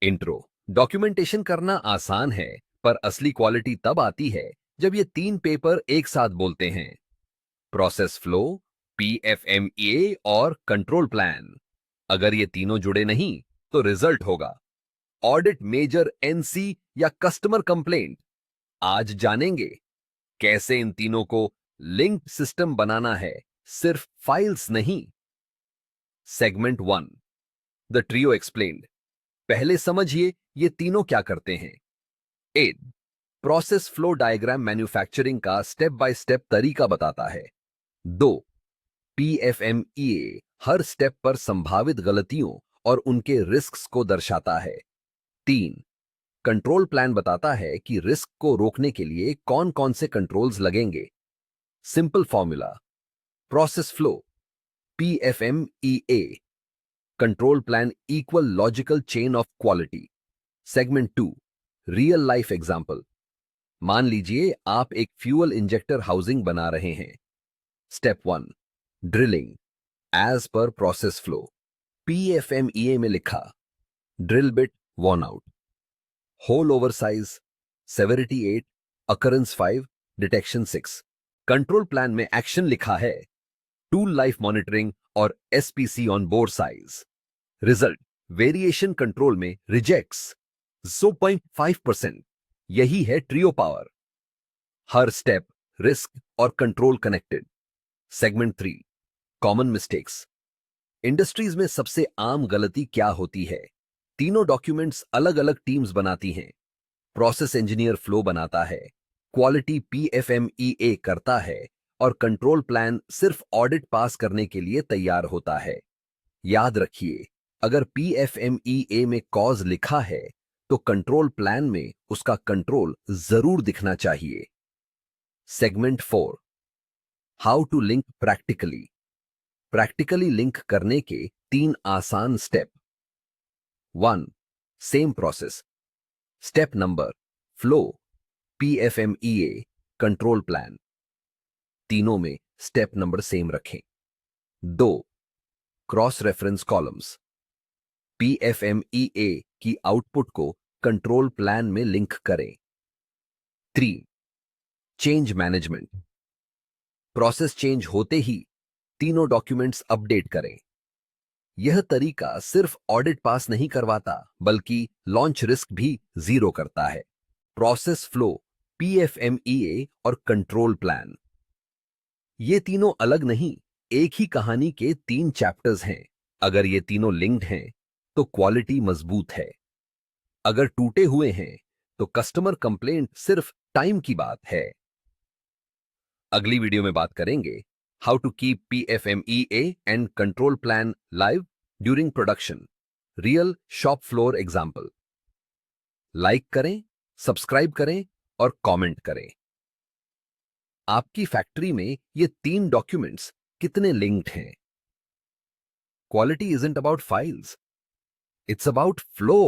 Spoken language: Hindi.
इंट्रो। डॉक्यूमेंटेशन करना आसान है, पर असली क्वालिटी तब आती है जब ये तीन पेपर एक साथ बोलते हैं। प्रोसेस फ्लो, पीएफएमईए और कंट्रोल प्लान। अगर ये तीनों जुड़े नहीं तो रिजल्ट होगा ऑडिट, मेजर, एनसी या कस्टमर कंप्लेंट। आज जानेंगे कैसे इन तीनों को लिंक्ड सिस्टम बनाना है, सिर्फ फाइल्स नहीं। Segment one, the trio explained. पहले समझिए ये तीनों क्या करते हैं। ए, प्रोसेस फ्लो डायग्राम मैन्युफैक्चरिंग का स्टेप बाय स्टेप तरीका बताता है। दो, पीएफएमईए हर स्टेप पर संभावित गलतियों और उनके रिस्क्स को दर्शाता है। तीन, कंट्रोल प्लान बताता है कि रिस्क को रोकने के लिए कौन कौन से कंट्रोल्स लगेंगे। Simple formula, process flow PFMEA, control plan equal logical chain of quality. Segment two, real life example. मान लीजिए आप एक फ्यूल इंजेक्टर हाउसिंग बना रहे हैं। स्टेप वन, ड्रिलिंग एज पर प्रोसेस फ्लो। पीएफएमईए में लिखा, drill bit worn out, hole over size, severity 8, occurrence 5, detection 6। Control plan में एक्शन लिखा है, टूल लाइफ मॉनिटरिंग और SPC on board size. Result, variation control में रिजेक्ट्स 0.5%। यही है ट्रियो पावर। हर स्टेप, रिस्क और control connected. Segment three, common mistakes. Industries में सबसे आम गलती क्या होती है। तीनों डॉक्यूमेंट्स अलग अलग टीम्स बनाती हैं। प्रोसेस इंजीनियर फ्लो बनाता है, क्वालिटी पीएफएमईए करता है और कंट्रोल प्लान सिर्फ ऑडिट पास करने के लिए तैयार होता है। याद रखिए, अगर पीएफएमईए में कॉज लिखा है तो कंट्रोल प्लान में उसका कंट्रोल जरूर दिखना चाहिए। Segment four, how to link practically. Practically link करने के तीन आसान step. One, same process. Step number, flow, PFMEA, control plan. तीनों में स्टेप नंबर सेम रखें। दो, क्रॉस रेफरेंस कॉलम्स। पीएफएमईए की आउटपुट को कंट्रोल प्लान में लिंक करें। Three, change management. Process change होते ही तीनों डॉक्यूमेंट्स अपडेट करें। यह तरीका सिर्फ ऑडिट पास नहीं करवाता, बल्कि लॉन्च रिस्क भी जीरो करता है। प्रोसेस फ्लो, पीएफएमईए और कंट्रोल प्लान, ये तीनों अलग नहीं, एक ही कहानी के तीन चैप्टर्स हैं। अगर ये तीनों लिंक्ड हैं तो क्वालिटी मजबूत है। अगर टूटे हुए हैं तो कस्टमर कंप्लेंट सिर्फ टाइम की बात है। अगली वीडियो में बात करेंगे how to keep PFMEA and control plan live during production, real shop floor example. Like करें, सब्सक्राइब करें और कमेंट करें। आपकी फैक्ट्री में ये तीन डॉक्यूमेंट्स कितने लिंक्ड हैं। Quality isn't about files, it's about flow.